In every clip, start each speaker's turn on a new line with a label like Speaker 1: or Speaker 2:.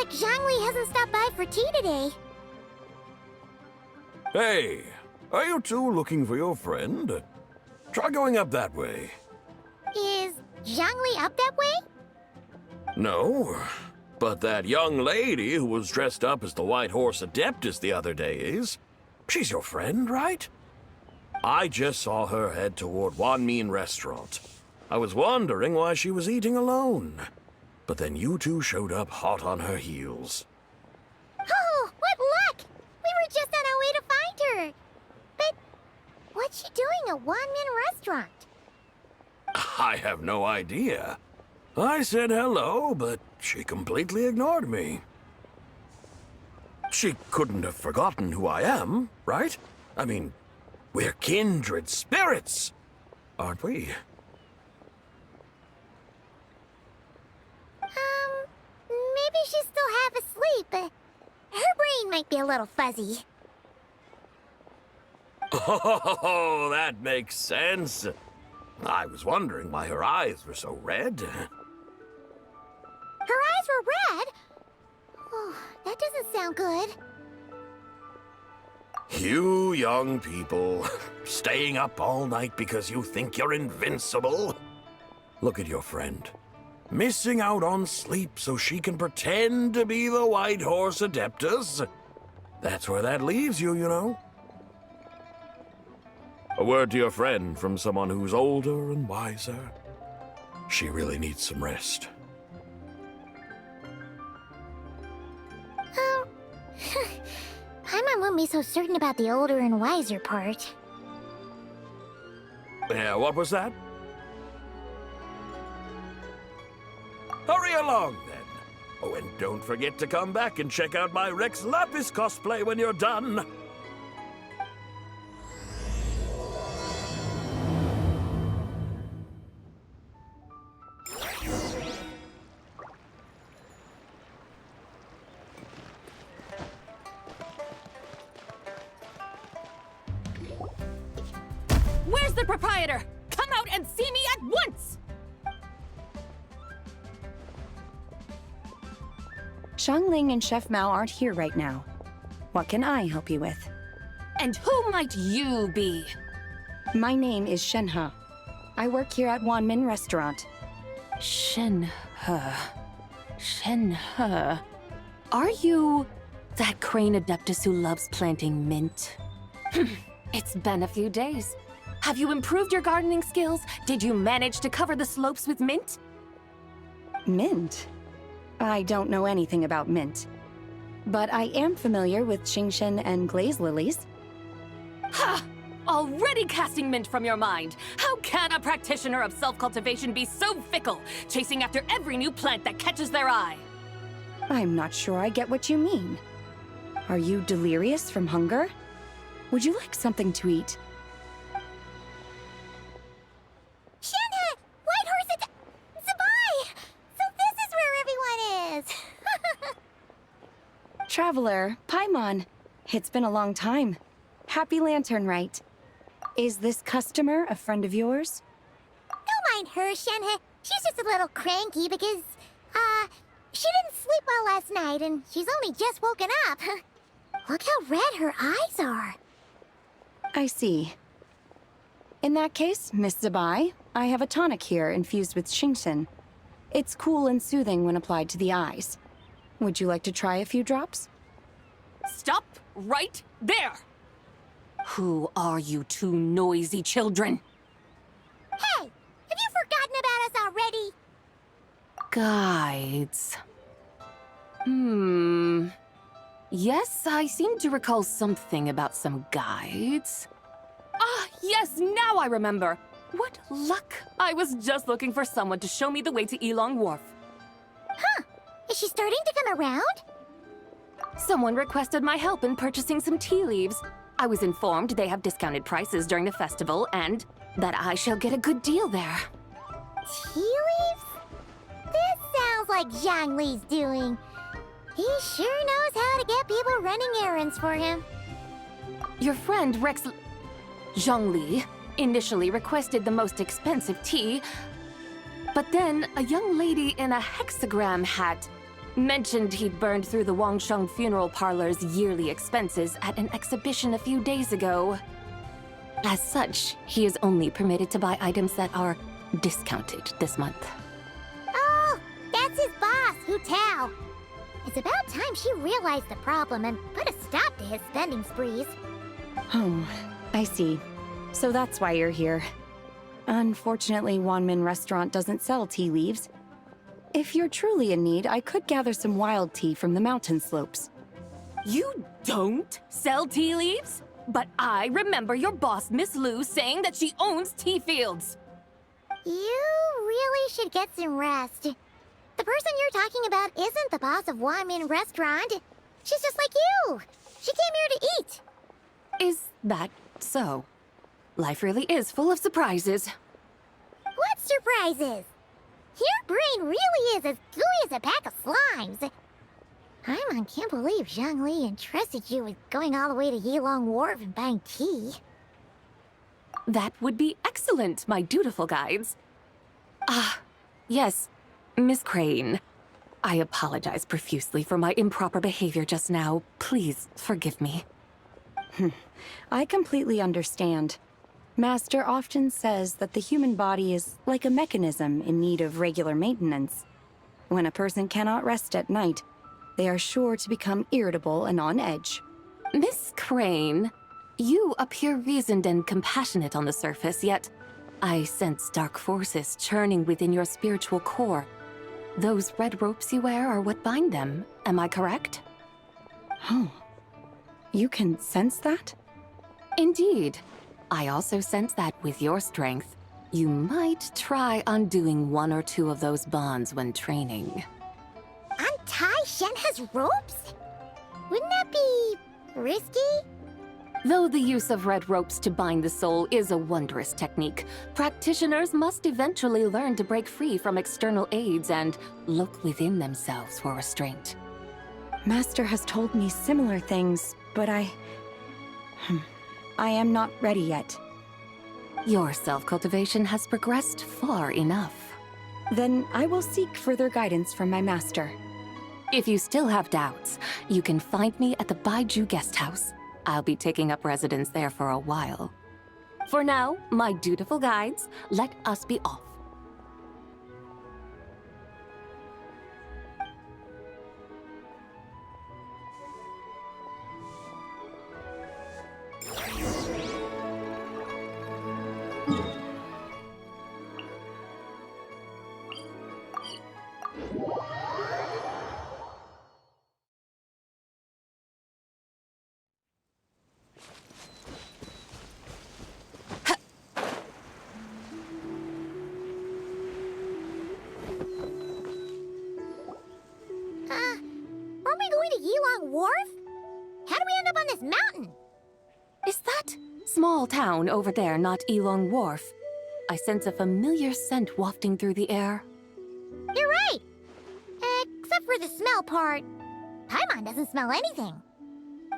Speaker 1: like Zhangli hasn't stopped by for tea today.
Speaker 2: Hey, are you two looking for your friend? Try going up that way.
Speaker 1: Is Zhangli up that way?
Speaker 2: No, but that young lady who was dressed up as the White Horse Adeptus the other day is. She's your friend, right? I just saw her head toward Wanmin Restaurant. I was wondering why she was eating alone. But then you two showed up hot on her heels.
Speaker 1: Oh, what luck! We were just on our way to find her. But what's she doing at Wanmin Restaurant?
Speaker 2: I have no idea. I said hello, but she completely ignored me. She couldn't have forgotten who I am, right? I mean, we're kindred spirits, aren't we?
Speaker 1: Maybe she's still half asleep, but her brain might be a little fuzzy.
Speaker 2: Oh, that makes sense. I was wondering why her eyes were so red.
Speaker 1: Her eyes were red? Oh, that doesn't sound good.
Speaker 2: You young people, staying up all night because you think you're invincible. Look at your friend. Missing out on sleep so she can pretend to be the White Horse Adeptus. That's where that leaves you, you know. A word to your friend from someone who's older and wiser. She really needs some rest.
Speaker 1: Oh, Paimon won't be so certain about the older and wiser part.
Speaker 2: Yeah, what was that? Hurry along, then. Oh, and don't forget to come back and check out my Rex Lapis cosplay when you're done.
Speaker 3: Where's the proprietor? Come out and see me at once!
Speaker 4: Xiangling and Chef Mao aren't here right now. What can I help you with?
Speaker 3: And who might you be?
Speaker 4: My name is Shenhe. I work here at Wanmin Restaurant.
Speaker 3: Shenhe. Shenhe. Are you that crane adeptus who loves planting mint? It's been a few days. Have you improved your gardening skills? Did you manage to cover the slopes with mint?
Speaker 4: Mint? I don't know anything about mint. But I am familiar with Genshin and glaze lilies.
Speaker 3: Ha! Already casting mint from your mind. How can a practitioner of self-cultivation be so fickle, chasing after every new plant that catches their eye?
Speaker 4: I'm not sure I get what you mean. Are you delirious from hunger? Would you like something to eat?
Speaker 1: Shenhe! White Horse Zabai! So this is where everyone is!
Speaker 4: Traveler, Paimon. It's been a long time. Happy Lantern, Rite. Is this customer a friend of yours?
Speaker 1: Don't mind her, Shenhe. She's just a little cranky because, she didn't sleep well last night and she's only just woken up. Look how red her eyes are.
Speaker 4: I see. In that case, Miss Zabai, I have a tonic here infused with Genshin. It's cool and soothing when applied to the eyes. Would you like to try a few drops?
Speaker 3: Stop right there! Who are you two noisy children?
Speaker 1: Hey, have you forgotten about us already?
Speaker 3: Guides. Yes, I seem to recall something about some guides. Ah, yes, now I remember. What luck! I was just looking for someone to show me the way to Epilogue Wharf.
Speaker 1: Huh. Is she starting to come around?
Speaker 3: Someone requested my help in purchasing some tea leaves. I was informed they have discounted prices during the festival and that I shall get a good deal there.
Speaker 1: Tea leaves? This sounds like Zhangli's doing. He sure knows how to get people running errands for him.
Speaker 3: Your friend Rex Zhangli initially requested the most expensive tea, but then a young lady in a hexagram hat mentioned he'd burned through the Wangsheng funeral parlor's yearly expenses at an exhibition a few days ago. As such, he is only permitted to buy items that are discounted this month.
Speaker 1: Oh, that's his boss, Hu Tao. It's about time she realized the problem and put a stop to his spending sprees.
Speaker 4: Oh, I see. So that's why you're here. Unfortunately, Wanmin Restaurant doesn't sell tea leaves. If you're truly in need, I could gather some wild tea from the mountain slopes.
Speaker 3: You don't sell tea leaves? But I remember your boss, Miss Lu, saying that she owns tea fields.
Speaker 1: You really should get some rest. The person you're talking about isn't the boss of Wanmin Restaurant. She's just like you. She came here to eat.
Speaker 3: Is that so? Life really is full of surprises.
Speaker 1: What surprises? Your brain really is as gooey as a pack of slimes. I can't believe Zhang Li entrusted you with going all the way to Yilong Wharf and buying tea.
Speaker 3: That would be excellent, my dutiful guides. Yes, Miss Crane. I apologize profusely for my improper behavior just now. Please forgive me.
Speaker 4: I completely understand. Master often says that the human body is like a mechanism in need of regular maintenance. When a person cannot rest at night, they are sure to become irritable and on edge.
Speaker 3: Miss Crane, you appear reasoned and compassionate on the surface, yet I sense dark forces churning within your spiritual core. Those red ropes you wear are what bind them, am I correct?
Speaker 4: Oh, you can sense that?
Speaker 3: Indeed. I also sense that with your strength, you might try undoing one or two of those bonds when training.
Speaker 1: Untie Shenhe's ropes? Wouldn't that be risky?
Speaker 3: Though the use of red ropes to bind the soul is a wondrous technique, practitioners must eventually learn to break free from external aids and look within themselves for restraint.
Speaker 4: Master has told me similar things, but I am not ready yet.
Speaker 3: Your self-cultivation has progressed far enough.
Speaker 4: Then I will seek further guidance from my master.
Speaker 3: If you still have doubts, you can find me at the Baiju Guest House. I'll be taking up residence there for a while. For now, my dutiful guides, let us be off.
Speaker 1: Aren't we going to Yilong Wharf? How do we end up on this mountain?
Speaker 3: Is that small town over there not Epilogue Wharf? I sense a familiar scent wafting through the air.
Speaker 1: You're right. Except for the smell part. Paimon doesn't smell anything.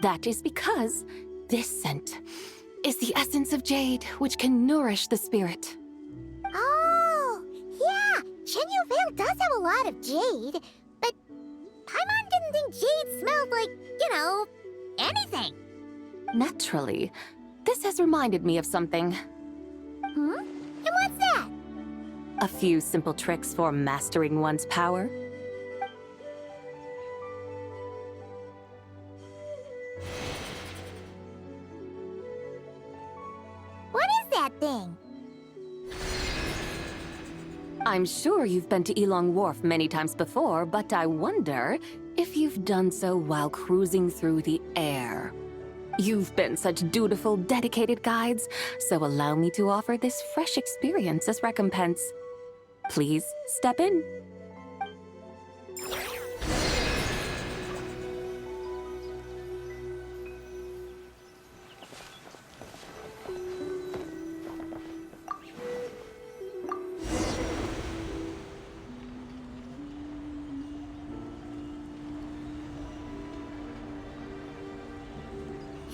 Speaker 3: That is because this scent is the essence of jade, which can nourish the spirit.
Speaker 1: Oh, yeah. Chenyu Vale does have a lot of jade, but Paimon didn't think jade smelled like, anything.
Speaker 3: Naturally, this has reminded me of something.
Speaker 1: Hmm? And what's that?
Speaker 3: A few simple tricks for mastering one's power.
Speaker 1: What is that thing?
Speaker 3: I'm sure you've been to Epilogue Wharf many times before, but I wonder if you've done so while cruising through the air. You've been such dutiful, dedicated guides, so allow me to offer this fresh experience as recompense. Please step in.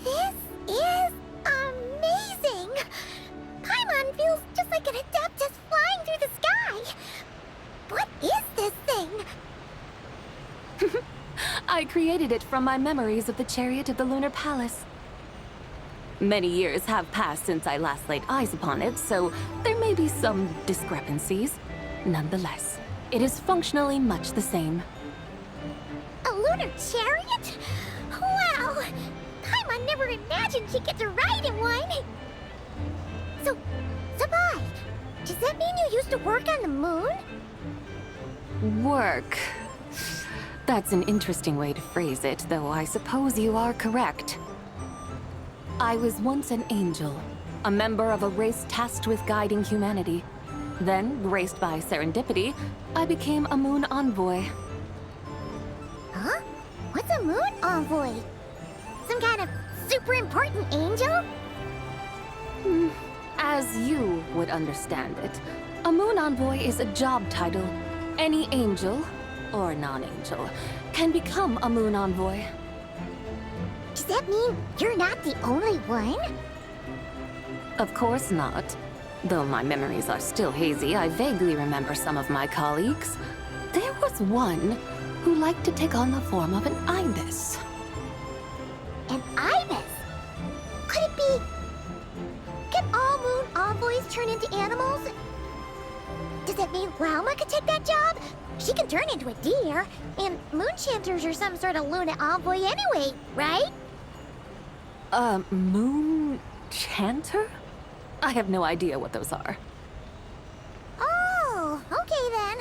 Speaker 1: This is amazing! Paimon feels just like an Adeptus flying through the sky. What is
Speaker 3: recreated it from my memories of the chariot at the Lunar Palace. Many years have passed since I last laid eyes upon it, so there may be some discrepancies. Nonetheless, it is functionally much the same.
Speaker 1: A lunar chariot? Wow! Paimon never imagined she'd get to ride in one! So, Sabai, does that mean you used to work on the moon?
Speaker 3: Work. That's an interesting way to phrase it, though I suppose you are correct. I was once an angel, a member of a race tasked with guiding humanity. Then, graced by serendipity, I became a moon envoy.
Speaker 1: Huh? What's a moon envoy? Some kind of super important angel?
Speaker 3: As you would understand it, a moon envoy is a job title. Any angel, or non-angel, can become a moon envoy.
Speaker 1: Does that mean you're not the only one?
Speaker 3: Of course not. Though my memories are still hazy, I vaguely remember some of my colleagues. There was one who liked to take on the form of an ibis.
Speaker 1: An ibis? Could it be... Can all moon envoys turn into animals? Does that mean Lauma could take that job? She can turn into a deer, and moon chanters are some sort of Luna envoy anyway, right?
Speaker 3: Moon chanter? I have no idea what those are.
Speaker 1: Oh, okay then.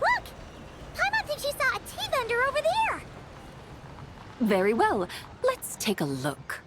Speaker 1: Look! Paimon thinks she saw a T-Thunder over there!
Speaker 3: Very well. Let's take a look.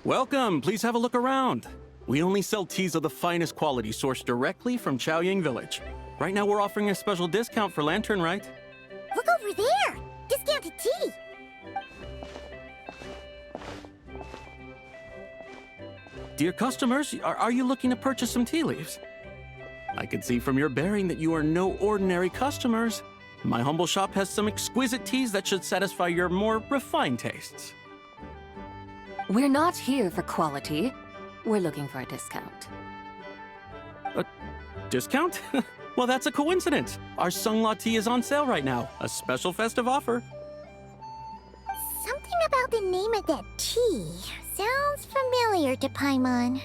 Speaker 5: Welcome, please have a look around. We only sell teas of the finest quality sourced directly from Chaoying Village. Right now we're offering a special discount for Lantern Rite.
Speaker 1: Look over there! Discounted tea!
Speaker 5: Dear customers, are you looking to purchase some tea leaves? I can see from your bearing that you are no ordinary customers. My humble shop has some exquisite teas that should satisfy your more refined tastes.
Speaker 3: We're not here for quality. We're looking for a discount.
Speaker 5: A discount? Well, that's a coincidence. Our Sunglaw tea is on sale right now. A special festive offer.
Speaker 1: Something about the name of that tea sounds familiar to Paimon.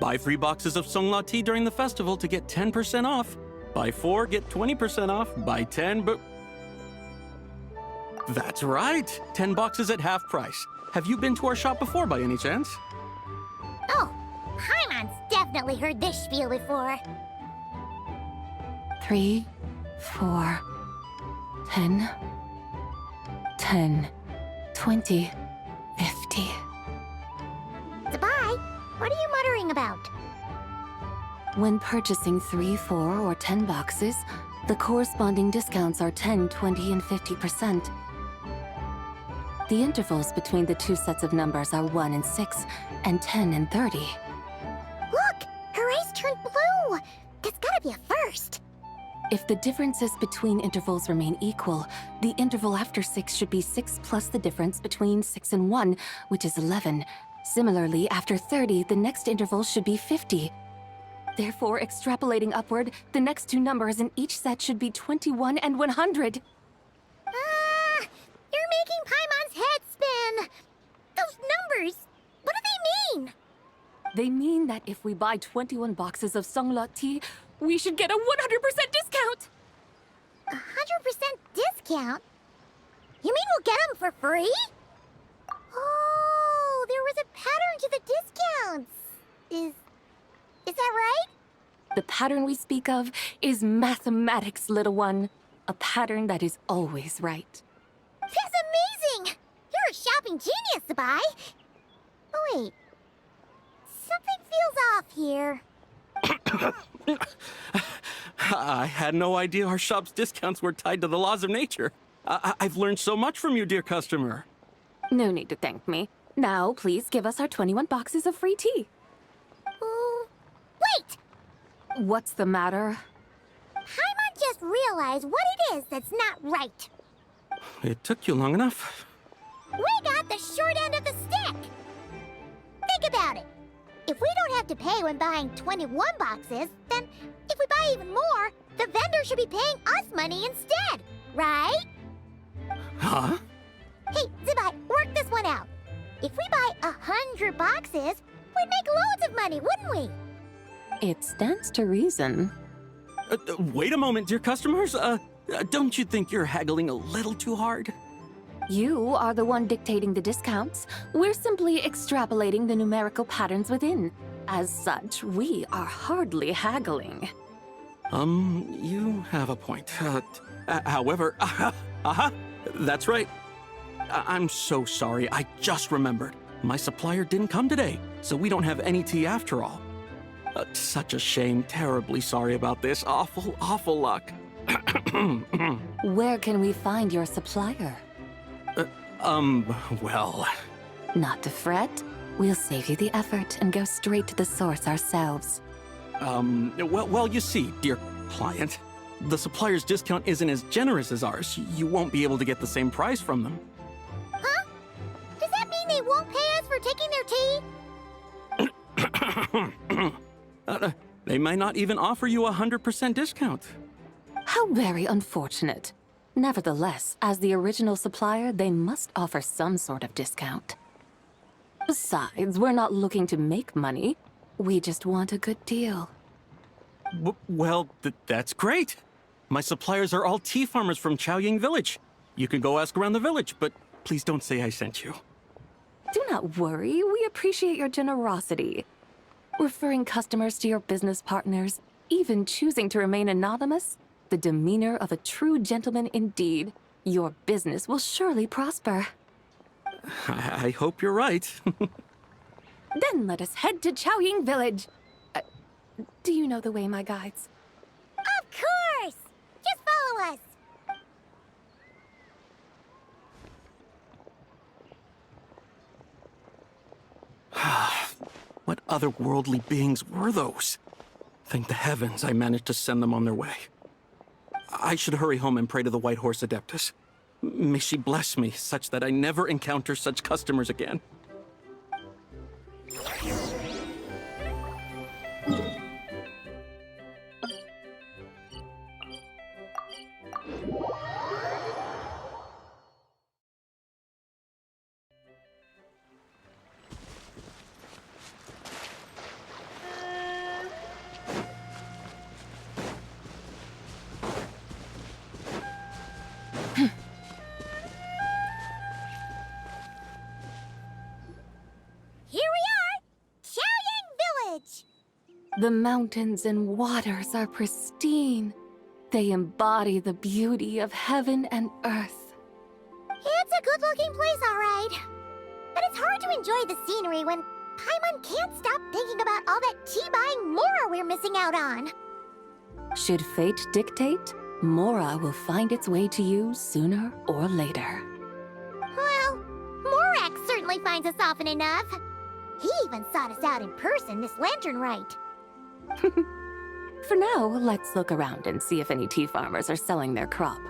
Speaker 5: Buy 3 boxes of Sunglaw tea during the festival to get 10% off. Buy 4, get 20% off. Buy 10, but... That's right! 10 boxes at half price. Have you been to our shop before by any chance?
Speaker 1: Oh, Paimon's definitely heard this spiel before.
Speaker 3: 3, 4, 10, 10, 20, 50.
Speaker 1: Sabai, what are you muttering about?
Speaker 3: When purchasing 3, 4, or 10 boxes, the corresponding discounts are 10, 20, and 50%. The intervals between the two sets of numbers are 1 and 6, and 10 and 30.
Speaker 1: Look! Her eyes turned blue! That's gotta be a first!
Speaker 3: If the differences between intervals remain equal, the interval after 6 should be 6 plus the difference between 6 and 1, which is 11. Similarly, after 30, the next interval should be 50. Therefore, extrapolating upward, the next two numbers in each set should be 21 and 100.
Speaker 1: You're making Paimon's head spin! Those numbers, what do they mean?
Speaker 3: They mean that if we buy 21 boxes of Sunglaw tea, we should get a 100% discount!
Speaker 1: 100% discount? You mean we'll get them for free? Oh, there was a pattern to the discounts. Is that right?
Speaker 3: The pattern we speak of is mathematics, little one. a pattern that is always right.
Speaker 1: That's amazing! You're a shopping genius, Sabai! Oh, wait. Something feels off here.
Speaker 5: I had no idea our shop's discounts were tied to the laws of nature. I've learned so much from you, dear customer.
Speaker 3: No need to thank me. Now, please give us our 21 boxes of free tea.
Speaker 1: Wait!
Speaker 3: What's the matter?
Speaker 1: Paimon just realized what it is that's not right.
Speaker 5: It took you long enough.
Speaker 1: We got the short end of the stick! Think about it. If we don't have to pay when buying 21 boxes, then if we buy even more, the vendor should be paying us money instead, right?
Speaker 5: Huh?
Speaker 1: Hey, Zibai, work this one out. If we buy 100 boxes, we'd make loads of money, wouldn't we?
Speaker 3: It stands to reason.
Speaker 5: Wait a moment, dear customers. Don't you think you're haggling a little too hard?
Speaker 3: You are the one dictating the discounts. We're simply extrapolating the numerical patterns within. As such, we are hardly haggling.
Speaker 5: You have a point. However, that's right. I'm so sorry. I just remembered. My supplier didn't come today, so we don't have any tea after all. Such a shame. Terribly sorry about this. Awful luck.
Speaker 3: Where can we find your supplier?
Speaker 5: Well...
Speaker 3: Not to fret. We'll save you the effort and go straight to the source ourselves.
Speaker 5: Well, you see, dear client, the supplier's discount isn't as generous as ours. You won't be able to get the same price from them.
Speaker 1: Huh? Does that mean they won't pay us for taking their tea?
Speaker 5: They might not even offer you a 100% discount.
Speaker 3: How very unfortunate. Nevertheless, as the original supplier, they must offer some sort of discount. Besides, we're not looking to make money. We just want a good deal.
Speaker 5: Well, that's great. My suppliers are all tea farmers from Chaoying Village. You can go ask around the village, but please don't say I sent you.
Speaker 3: Do not worry, we appreciate your generosity. Referring customers to your business partners, even choosing to remain anonymous, the demeanor of a true gentleman indeed. Your business will surely prosper.
Speaker 5: I hope you're right.
Speaker 3: Then let us head to Chaoying Village. Do you know the way, my guides?
Speaker 1: Of course! Just follow us!
Speaker 5: What otherworldly beings were those? Thank the heavens I managed to send them on their way. I should hurry home and pray to the White Horse Adeptus. May she bless me such that I never encounter such customers again.
Speaker 1: Here we are! Chaoying Village!
Speaker 3: The mountains and waters are pristine. They embody the beauty of heaven and earth.
Speaker 1: It's a good-looking place, all right. But it's hard to enjoy the scenery when Paimon can't stop thinking about all that tea-buying Mora we're missing out on.
Speaker 3: Should fate dictate, Mora will find its way to you sooner or later.
Speaker 1: Well, Morak certainly finds us often enough. He even sought us out in person this lantern rite.
Speaker 3: For now, let's look around and see if any tea farmers are selling their crop.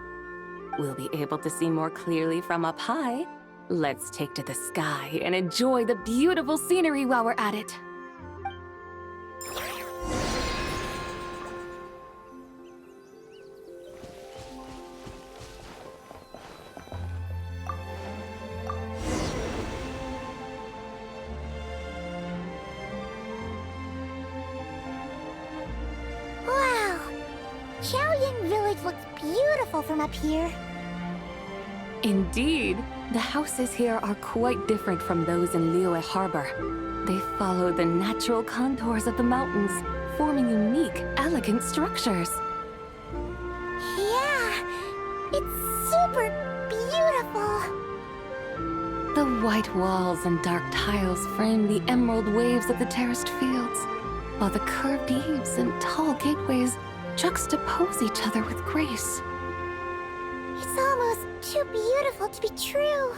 Speaker 3: We'll be able to see more clearly from up high. Let's take to the sky and enjoy the beautiful scenery while we're at it.
Speaker 1: Wow! Chaoying Village looks beautiful from up here.
Speaker 3: Indeed, the houses here are quite different from those in Liyue Harbor. They follow the natural contours of the mountains, forming unique, elegant structures.
Speaker 1: Yeah,
Speaker 3: White walls and dark tiles frame the emerald waves of the terraced fields, while the curved eaves and tall gateways juxtapose each other with grace.
Speaker 1: It's almost too beautiful to be true.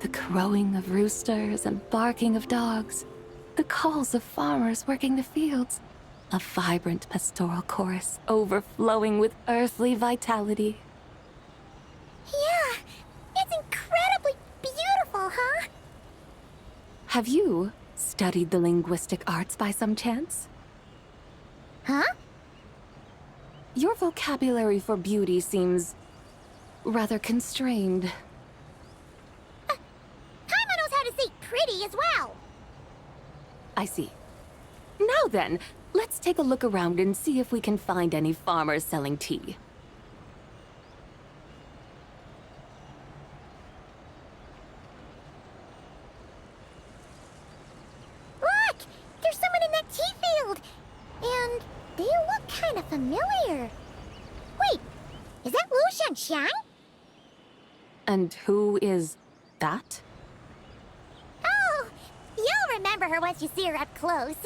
Speaker 3: The crowing of roosters and barking of dogs, the calls of farmers working the fields, a vibrant pastoral chorus overflowing with earthly vitality.
Speaker 1: Yeah, it's incredibly beautiful, huh?
Speaker 3: Have you studied the linguistic arts by some chance?
Speaker 1: Huh?
Speaker 3: Your vocabulary for beauty seems rather constrained.
Speaker 1: Paimon knows how to say pretty as well.
Speaker 3: I see. Now then, let's take a look around and see if we can find any farmers selling tea.
Speaker 1: Look! There's someone in that tea field! And they look kind of familiar. Wait, is that Lu Shanxiang?
Speaker 3: And who is that?
Speaker 1: Oh, you'll remember her once you see her up close.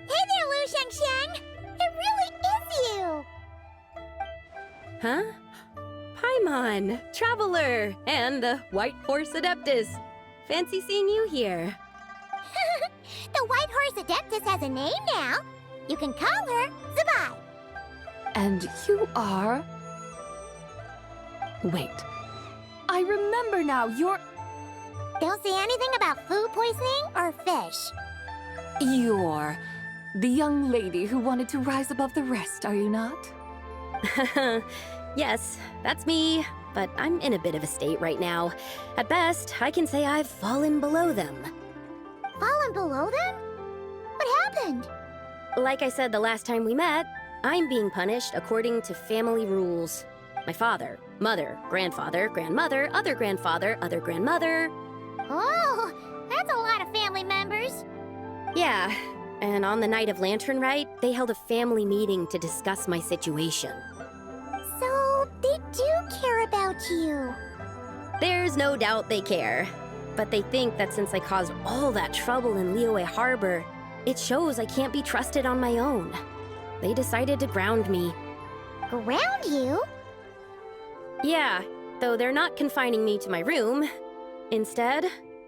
Speaker 1: Hey there, Lu Shanxiang! It really is you!
Speaker 6: Huh? Paimon, Traveler, and the White Horse Adeptus. Fancy seeing you here.
Speaker 1: The White Horse Adeptus has a name now. You can call her Zabai.
Speaker 3: And you are... Wait. I remember now, you're...
Speaker 1: Don't say anything about food poisoning or fish.
Speaker 3: You're the young lady who wanted to rise above the rest, are you not?
Speaker 6: Yes, that's me, but I'm in a bit of a state right now. At best, I can say I've fallen below them.
Speaker 1: Fallen below them? What happened?
Speaker 6: Like I said the last time we met, I'm being punished according to family rules. My father, mother, grandfather, grandmother, other grandfather, other grandmother.
Speaker 1: Oh, that's a lot of family members.
Speaker 6: Yeah, and on the night of Lantern Rite, they held a family meeting to discuss my situation.
Speaker 1: So, they do care about you.
Speaker 6: There's no doubt they care. But they think that since I caused all that trouble in Liyue Harbor, it shows I can't be trusted on my own. They decided to ground me.
Speaker 1: Ground you?
Speaker 6: Yeah, though they're not confining me to my room. Instead,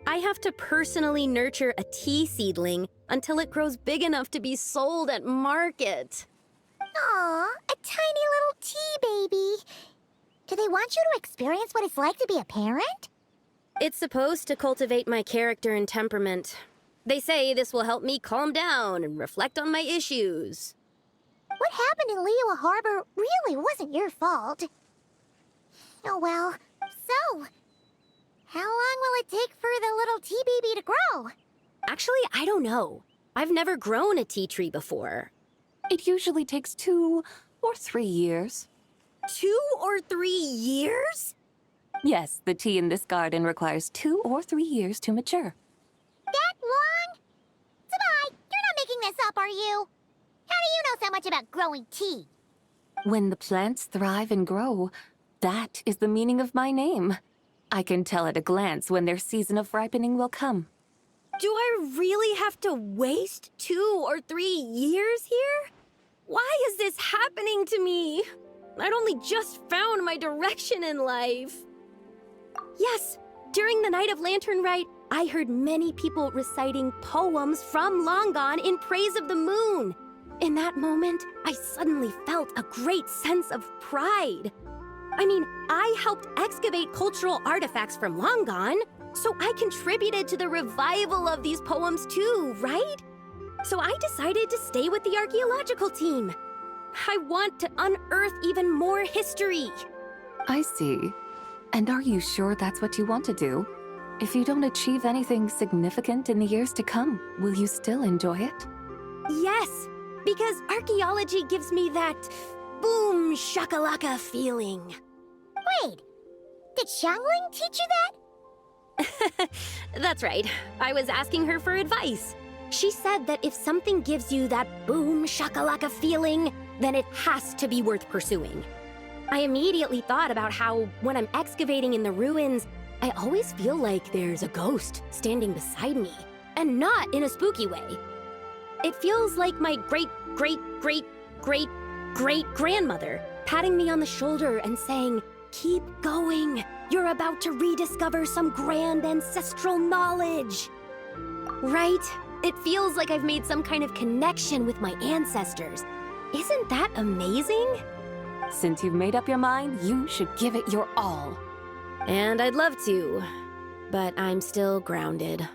Speaker 6: I have to personally nurture a tea seedling until it grows big enough to be sold at market.
Speaker 1: Aw, a tiny little tea baby. Do they want you to experience what it's like to be a parent?
Speaker 6: It's supposed to cultivate my character and temperament. They say this will help me calm down and reflect on my issues.
Speaker 1: What happened in Liyue Harbor really wasn't your fault. Oh well, so... how long will it take for the little tea baby to grow?
Speaker 6: Actually, I don't know. I've never grown a tea tree before.
Speaker 3: It usually takes 2 or 3 years.
Speaker 6: 2 or 3 years?
Speaker 3: Yes, the tea in this garden requires 2 or 3 years to mature.
Speaker 1: That long? Zabai, you're not making this up, are you? How do you know so much about growing tea?
Speaker 3: When the plants thrive and grow, that is the meaning of my name. I can tell at a glance when their season of ripening will come.
Speaker 6: Do I really have to waste 2 or 3 years here? Why is this happening to me? I'd only just found my direction in life. Yes, during the night of Lantern Rite, I heard many people reciting poems from Long Gone in praise of the moon. In that moment, I suddenly felt a great sense of pride. I mean, I helped excavate cultural artifacts from Long Gone, so I contributed to the revival of these poems too, right? So I decided to stay with the archaeological team. I want to unearth even more history.
Speaker 3: I see. And are you sure that's what you want to do? If you don't achieve anything significant in the years to come, will you still enjoy it?
Speaker 6: Yes, because archaeology gives me that boom shakalaka feeling.
Speaker 1: Wait, did Xiangling teach you that?
Speaker 6: That's right. I was asking her for advice. She said that if something gives you that boom shakalaka feeling, then it has to be worth pursuing. I immediately thought about how, when I'm excavating in the ruins, I always feel like there's a ghost standing beside me, and not in a spooky way. It feels like my great-great-great-great-great-grandmother patting me on the shoulder and saying, "Keep going. You're about to rediscover some grand ancestral knowledge." Right? It feels like I've made some kind of connection with my ancestors. Isn't that amazing?
Speaker 3: Since you've made up your mind, you should give it your all.
Speaker 6: And I'd love to, but I'm still grounded.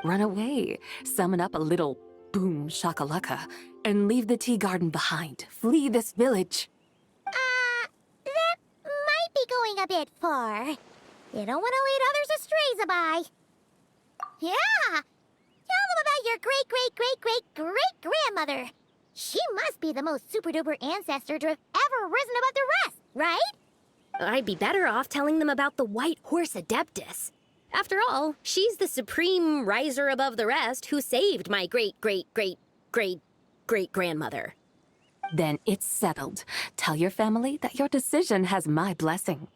Speaker 3: Run away, summon up a little boom shakalaka, and leave the tea garden behind. Flee this village.
Speaker 1: That might be going a bit far. You don't want to lead others astray, Zabai. Yeah! Tell them about your great-great-great-great-great-grandmother. She must be the most super-duper ancestor to have ever risen above the rest, right?
Speaker 6: I'd be better off telling them about the White Horse Adeptus. After all, she's the supreme riser above the rest who saved my great-great-great-great-great-grandmother.
Speaker 3: Then it's settled. Tell your family that your decision has my blessing.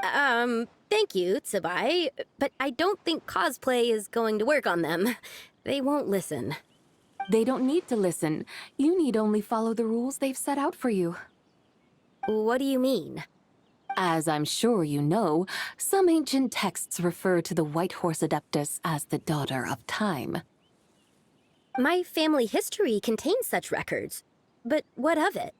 Speaker 6: Thank you, Tsubai, but I don't think cosplay is going to work on them. They won't listen.
Speaker 3: They don't need to listen. You need only follow the rules they've set out for you.
Speaker 6: What do you mean?
Speaker 3: As I'm sure you know, some ancient texts refer to the White Horse Adeptus as the Daughter of Time.
Speaker 6: My family history contains such records, but what of it?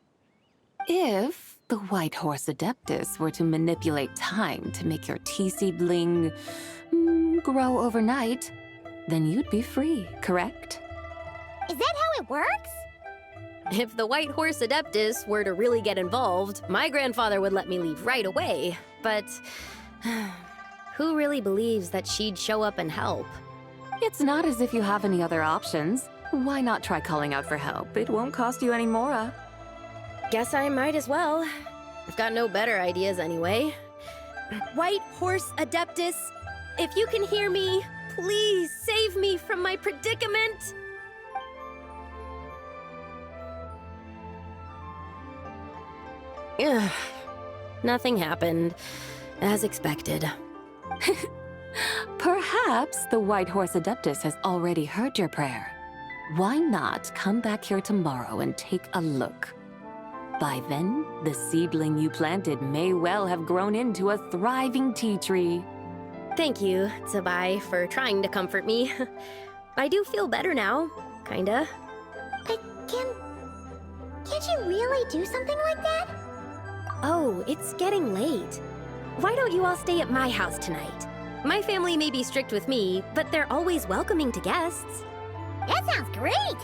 Speaker 3: If the White Horse Adeptus were to manipulate time to make your tea seedling grow overnight, then you'd be free, correct?
Speaker 1: Is that how it works?
Speaker 6: If the White Horse Adeptus were to really get involved, my grandfather would let me leave right away. But who really believes that she'd show up and help?
Speaker 3: It's not as if you have any other options. Why not try calling out for help? It won't cost you any more.
Speaker 6: Guess I might as well. I've got no better ideas anyway. White Horse Adeptus, if you can hear me, please save me from my predicament. Ugh. Nothing happened, as expected.
Speaker 3: Perhaps the White Horse Adeptus has already heard your prayer. Why not come back here tomorrow and take a look? By then, the seedling you planted may well have grown into a thriving tea tree.
Speaker 6: Thank you, Tsubai, for trying to comfort me. I do feel better now, kinda.
Speaker 1: But can't you really do something like that?
Speaker 6: Oh, it's getting late. Why don't you all stay at my house tonight? My family may be strict with me, but they're always welcoming to guests.
Speaker 1: That sounds great!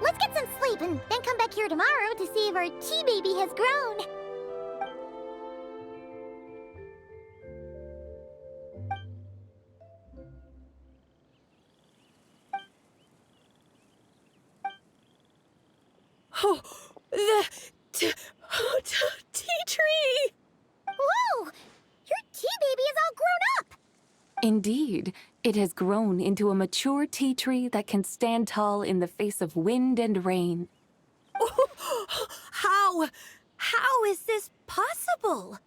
Speaker 1: Let's get some sleep and then come back here tomorrow to see if our tea baby has grown.
Speaker 6: Oh, the tea tree!
Speaker 1: Whoa! Your tea baby is all grown up!
Speaker 3: Indeed, it has grown into a mature tea tree that can stand tall in the face of wind and rain.
Speaker 6: How is this possible?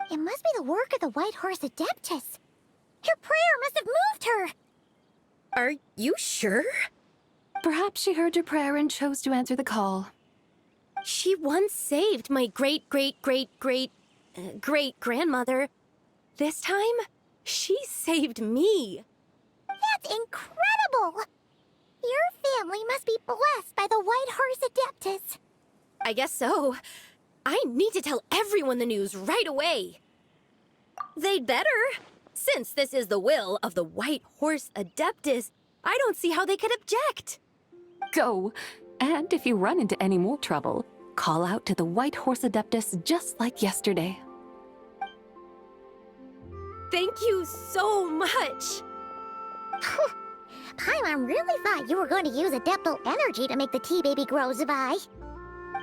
Speaker 1: It must be the work of the White Horse Adeptus. Her prayer must have moved her.
Speaker 6: Are you sure?
Speaker 3: Perhaps she heard your prayer and chose to answer the call.
Speaker 6: She once saved my great-great-great-great-grandmother. This time, she saved me.
Speaker 1: That's incredible! Your family must be blessed by the White Horse Adeptus.
Speaker 6: I guess so. I need to tell everyone the news right away. They'd better. Since this is the will of the White Horse Adeptus, I don't see how they could object.
Speaker 3: Go, and if you run into any more trouble, call out to the White Horse Adeptus just like yesterday.
Speaker 6: Thank you so much.
Speaker 1: Paimon really thought you were going to use adeptal energy to make the tea baby grow, Zabai.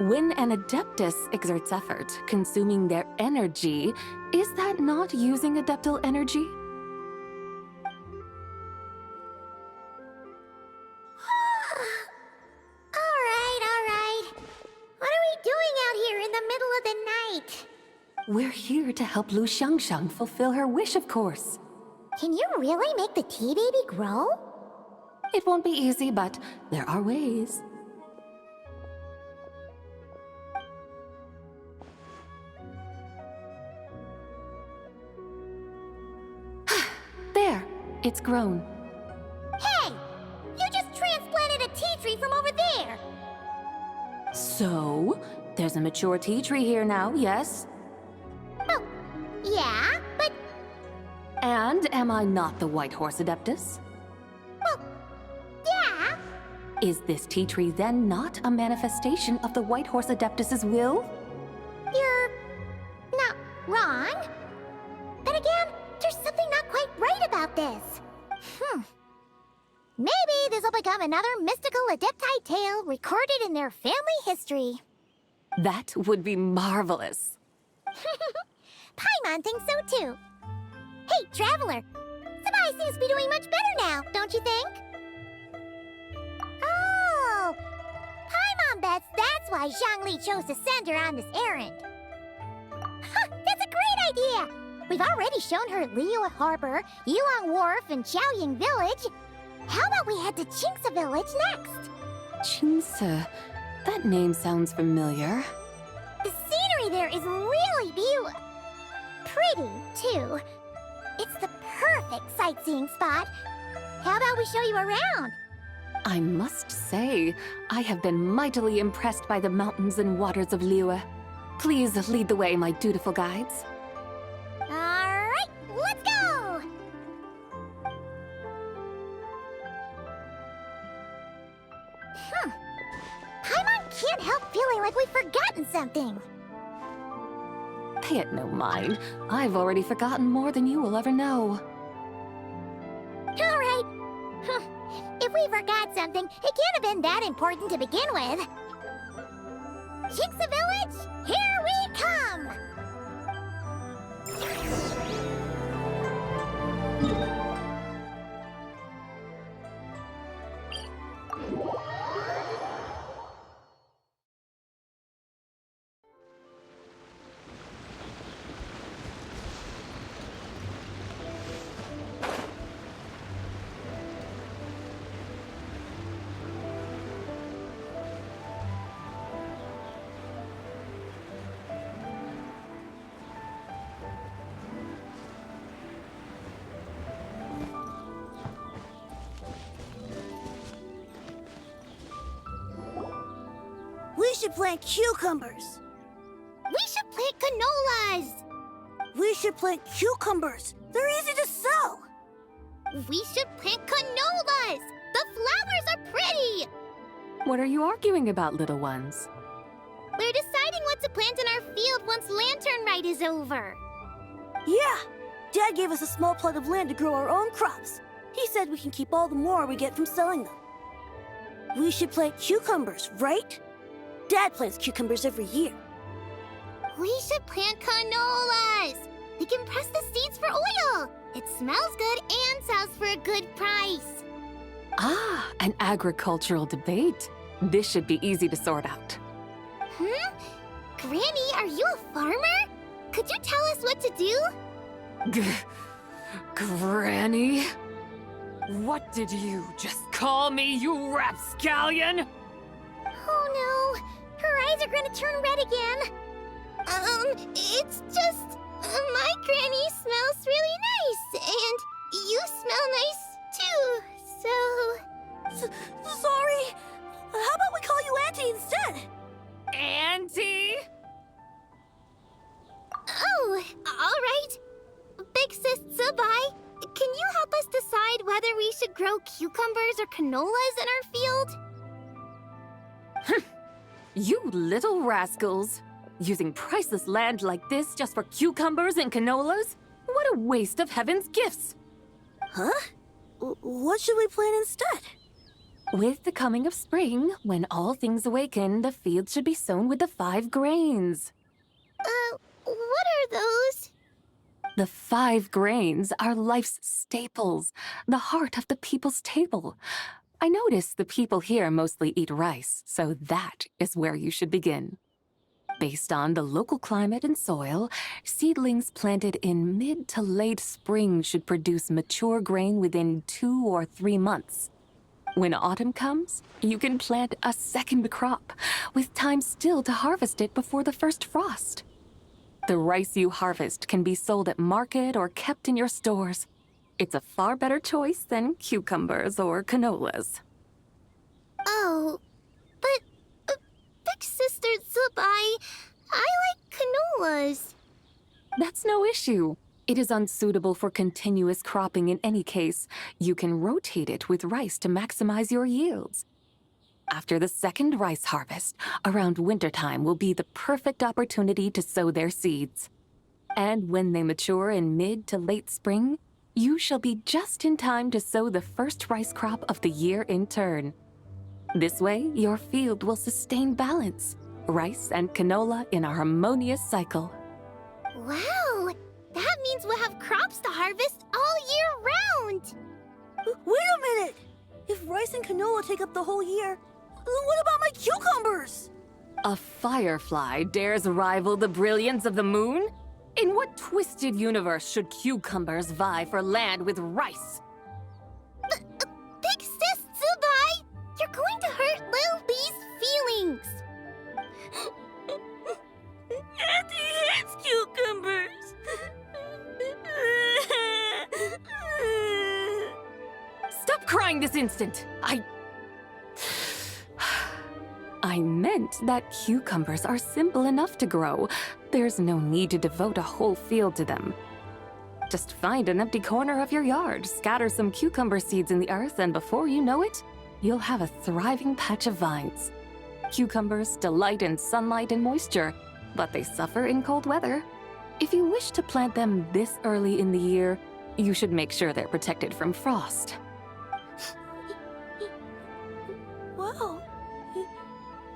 Speaker 3: When an Adeptus exerts effort, consuming their energy, is that not using adeptal energy?
Speaker 1: Rite!
Speaker 3: We're here to help Lu Xiangxiang fulfill her wish, of course.
Speaker 1: Can you really make the tea baby grow?
Speaker 3: It won't be easy, but there are ways. There, it's grown.
Speaker 1: Hey! You just transplanted a tea tree from over there!
Speaker 3: So, there's a mature tea tree here now, yes?
Speaker 1: Oh, yeah, but...
Speaker 3: And am I not the White Horse Adeptus?
Speaker 1: Well, yeah.
Speaker 3: Is this tea tree then not a manifestation of the White Horse Adeptus's will?
Speaker 1: You're... not wrong. But again, there's something not quite right about this. Maybe this will become another mystical Adepti tale recorded in their family history.
Speaker 3: That would be marvelous.
Speaker 1: Paimon thinks so too. Hey, Traveler! Sabai seems to be doing much better now, don't you think? Oh! Paimon bets that's why Zhongli chose to send her on this errand. That's a great idea! We've already shown her Liyue Harbor, Yilong Wharf, and Xiaoying Village. How about we head to Qingce Village next?
Speaker 3: Qingce. That name sounds familiar.
Speaker 1: The scenery there is really pretty, too. It's the perfect sightseeing spot. How about we show you around?
Speaker 3: I must say, I have been mightily impressed by the mountains and waters of Liyue. Please lead the way, my dutiful guides.
Speaker 1: All right, let's go! Paimon can't help feeling like we've forgotten something.
Speaker 3: Pay it no mind. I've already forgotten more than you will ever know.
Speaker 1: All right. If we forgot something, it can't have been that important to begin with. Qingce Village, here we come!
Speaker 7: We should plant cucumbers.
Speaker 1: We should plant canolas!
Speaker 7: We should plant cucumbers. They're easy to sell.
Speaker 1: We should plant canolas! The flowers are pretty!
Speaker 3: What are you arguing about, little ones?
Speaker 1: We're deciding what to plant in our field once Lantern Rite is over.
Speaker 7: Yeah. Dad gave us a small plot of land to grow our own crops. He said we can keep all the more we get from selling them. We should plant cucumbers, right? Dad plants cucumbers every year.
Speaker 1: We should plant canolas! We can press the seeds for oil! It smells good and sells for a good price.
Speaker 3: Ah, an agricultural debate. This should be easy to sort out.
Speaker 1: Granny, are you a farmer? Could you tell us what to do?
Speaker 3: Granny? What did you just call me, you rapscallion?
Speaker 1: Oh no, her eyes are gonna turn red again. It's just... my granny smells really nice, and you smell nice too, so...
Speaker 7: Sorry. How about we call you Auntie instead?
Speaker 3: Auntie?
Speaker 1: Oh, all right. Big Sis Sabai, can you help us decide whether we should grow cucumbers or canolas in our field?
Speaker 3: You little rascals. Using priceless land like this just for cucumbers and canolas? What a waste of heaven's gifts!
Speaker 7: Huh? What should we plant instead?
Speaker 3: With the coming of spring, when all things awaken, the field should be sown with the 5 grains.
Speaker 1: What are those?
Speaker 3: The 5 grains are life's staples, the heart of the people's table. I notice the people here mostly eat rice, so that is where you should begin. Based on the local climate and soil, seedlings planted in mid to late spring should produce mature grain within 2 or 3 months. When autumn comes, you can plant a second crop, with time still to harvest it before the first frost. The rice you harvest can be sold at market or kept in your stores. It's a far better choice than cucumbers or canolas.
Speaker 1: Oh, but Big Sister Zubai, I like canolas.
Speaker 3: That's no issue. It is unsuitable for continuous cropping in any case. You can rotate it with rice to maximize your yields. After the second rice harvest, around wintertime will be the perfect opportunity to sow their seeds. And when they mature in mid to late spring, you shall be just in time to sow the first rice crop of the year in turn. This way, your field will sustain balance, rice and canola in a harmonious cycle.
Speaker 1: Wow, that means we'll have crops to harvest all year round.
Speaker 7: Wait a minute! If rice and canola take up the whole year, what about my cucumbers?
Speaker 3: A firefly dares rival the brilliance of the moon? In what twisted universe should cucumbers vie for land with rice?
Speaker 1: Big Sis Zubai, you're going to hurt Lil Bee's feelings.
Speaker 7: Auntie hates cucumbers.
Speaker 3: Stop crying this instant! I meant that cucumbers are simple enough to grow. There's no need to devote a whole field to them. Just find an empty corner of your yard, scatter some cucumber seeds in the earth, and before you know it, you'll have a thriving patch of vines. Cucumbers delight in sunlight and moisture, but they suffer in cold weather. If you wish to plant them this early in the year, you should make sure they're protected from frost.
Speaker 7: Wow.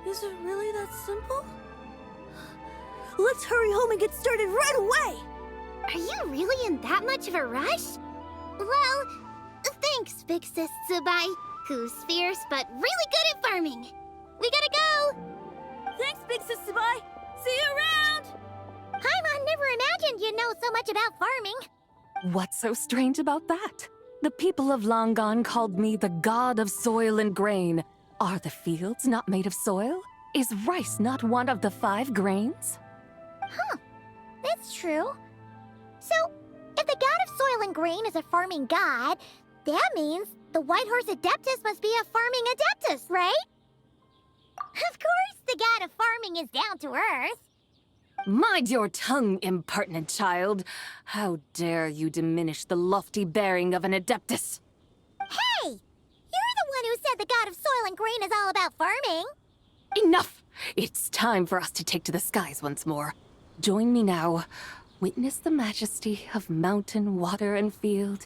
Speaker 7: Is it really that simple? Let's hurry home and get started right away!
Speaker 1: Are you really in that much of a rush? Well, thanks, Big Sis Zubai, who's fierce but really good at farming. We gotta go!
Speaker 7: Thanks, Big Sis Zubai! See you around!
Speaker 1: Paimon never imagined you'd know so much about farming.
Speaker 3: What's so strange about that? The people of Long Gone called me the god of soil and grain. Are the fields not made of soil? Is rice not one of the 5 grains?
Speaker 1: Huh, that's true. So, if the god of soil and grain is a farming god, that means the White Horse Adeptus must be a farming adeptus, right? Of course the god of farming is down to earth.
Speaker 3: Mind your tongue, impertinent child. How dare you diminish the lofty bearing of an adeptus?
Speaker 1: Hey! You're the one who said the god of soil and grain is all about farming.
Speaker 3: Enough! It's time for us to take to the skies once more. Join me now. Witness the majesty of mountain, water, and field,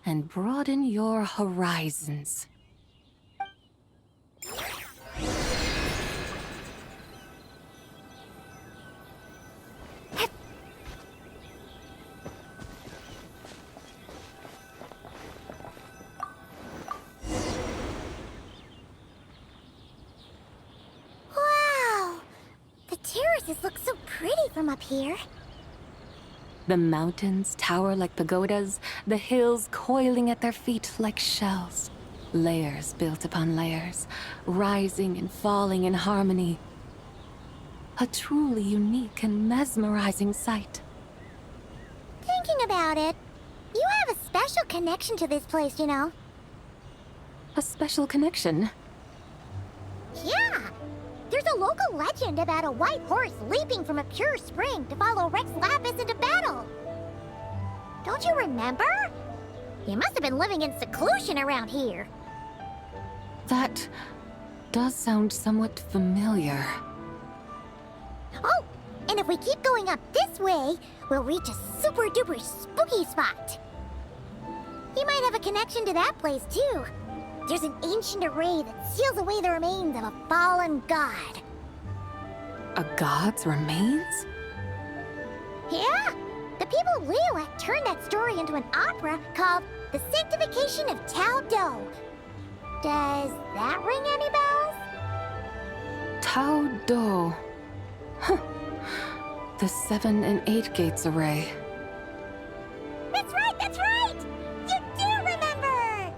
Speaker 3: and broaden your horizons.
Speaker 1: Wow! The terraces look so pretty from up here.
Speaker 3: The mountains tower like pagodas, the hills coiling at their feet like shells. Layers built upon layers, rising and falling in harmony. A truly unique and mesmerizing sight.
Speaker 1: Thinking about it, you have a special connection to this place, you know.
Speaker 3: A special connection.
Speaker 1: Yeah! There's a local legend about a white horse leaping from a pure spring to follow Rex Lapis into battle. Don't you remember? He must have been living in seclusion around here.
Speaker 3: That does sound somewhat familiar.
Speaker 1: Oh, and if we keep going up this way, we'll reach a super-duper spooky spot. He might have a connection to that place, too. There's an ancient array that seals away the remains of a fallen god.
Speaker 3: A god's remains?
Speaker 1: Yeah, the people of Liyue turned that story into an opera called The Sanctification of Tao Do. Does that ring any bells?
Speaker 3: Tao Do. Huh. The 7 and 8 gates array.
Speaker 1: That's right! You do remember!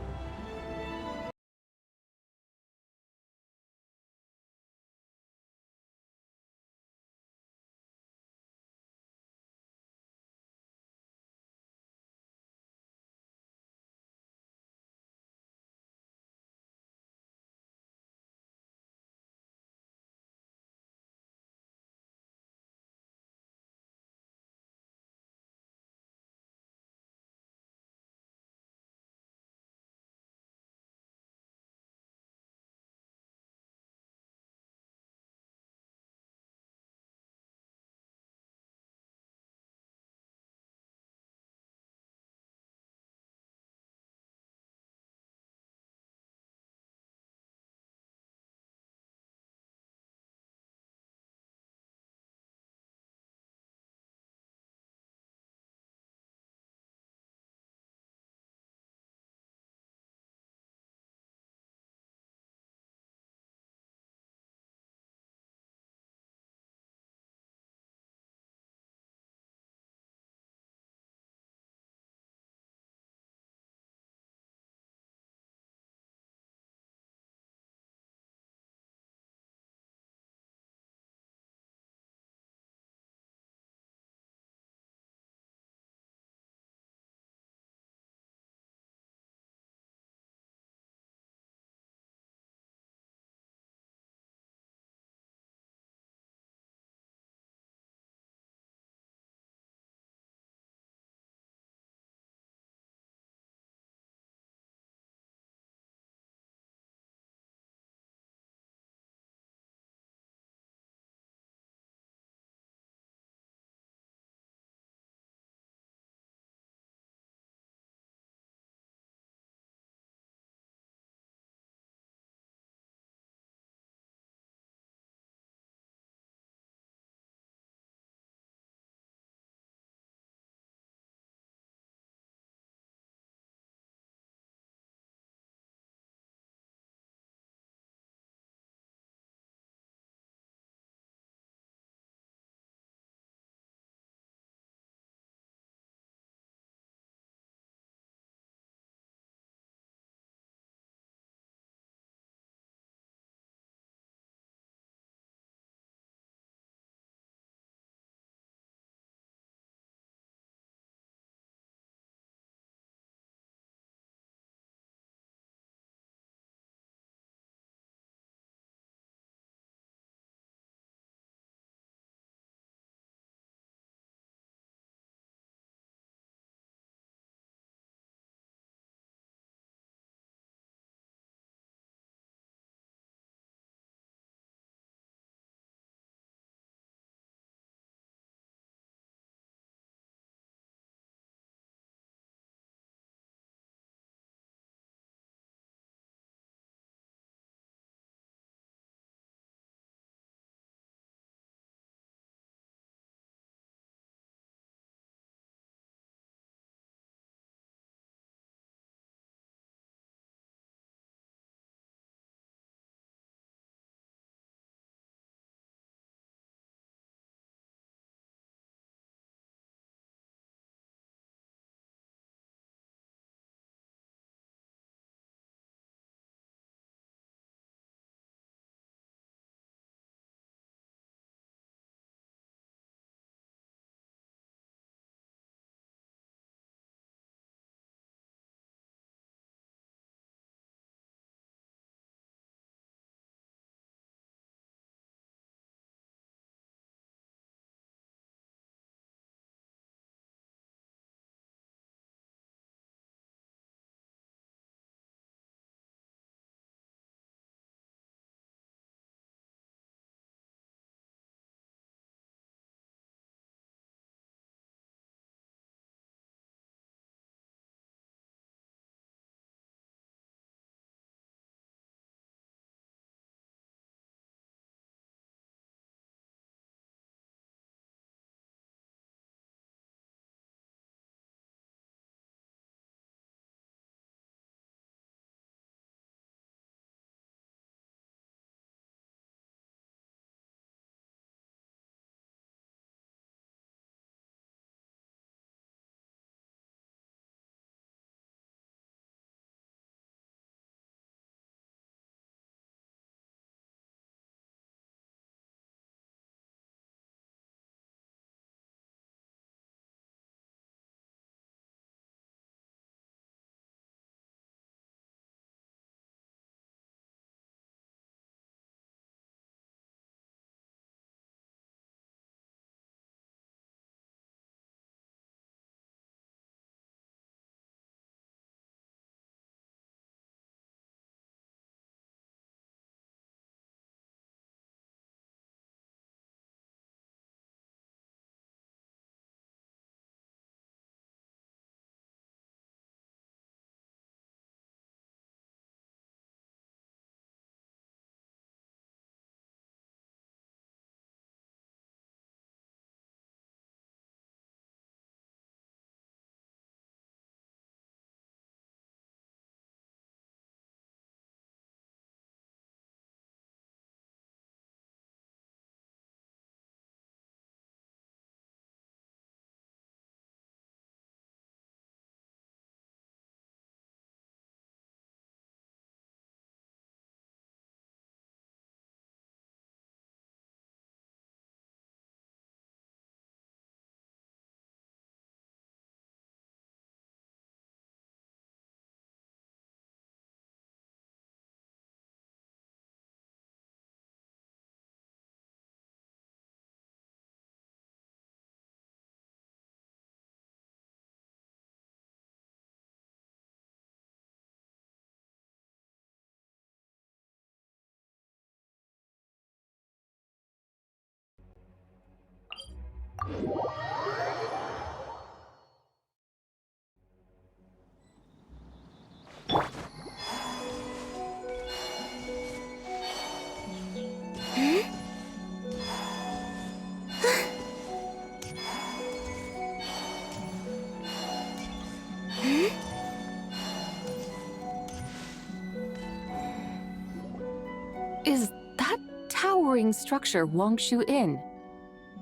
Speaker 3: towering structure Wangshu Inn.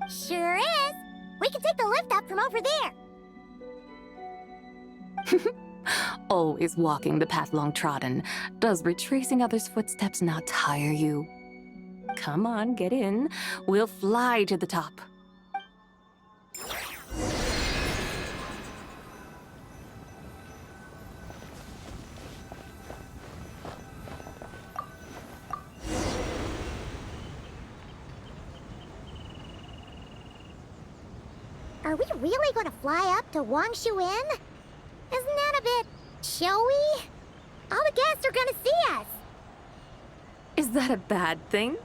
Speaker 1: Sure is. We can take the lift up from over there.
Speaker 3: Always walking the path long trodden. Does retracing others' footsteps not tire you? Come on, get in. We'll fly to the top.
Speaker 1: Are we really going to fly up to Wangshu Inn? Isn't that a bit showy? All the guests are going to see us.
Speaker 3: Is that a bad thing?